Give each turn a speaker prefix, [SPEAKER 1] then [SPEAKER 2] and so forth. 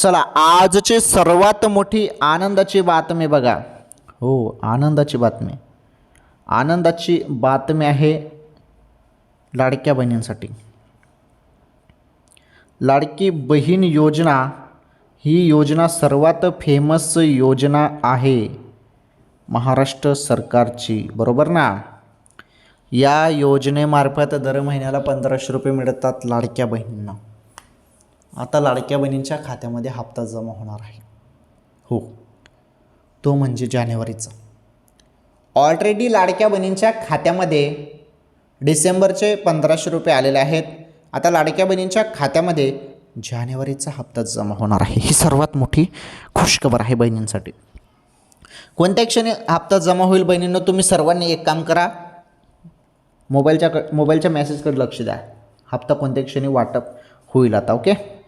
[SPEAKER 1] चला आजची सर्वात मोठी आनंदाची बातमी बघा. हो, आनंदाची बातमी आहे लाडक्या बहिणींसाठी. लाडकी बहीण योजना ही योजना सर्वात फेमस योजना आहे महाराष्ट्र सरकारची, बरोबर ना. या योजनेमार्फत दर महिन्याला 1500 रुपये मिळतात लाडक्या बहिणींना. आता लाडक्या बहिणींच्या खात्यामध्ये हप्ता जमा होणार आहे. हो, तो म्हणजे जानेवारीचा. ऑलरेडी लाडक्या बहिणींच्या खात्यामध्ये डिसेंबरचे 1500 रुपये आलेले आहेत. आता लाडक्या बहिणींच्या खात्यामध्ये जानेवारीचा हप्ता जमा होणार आहे. ही सर्वात मोठी खुशखबर आहे बहिणींसाठी. कोणत्या क्षणी हप्ता जमा होईल बहिणींनो, तुम्ही सर्वांनी एक काम करा, मोबाईलच्या मेसेजकडे लक्ष द्या. हप्ता कोणत्या क्षणी वाटप होईल आता. ओके.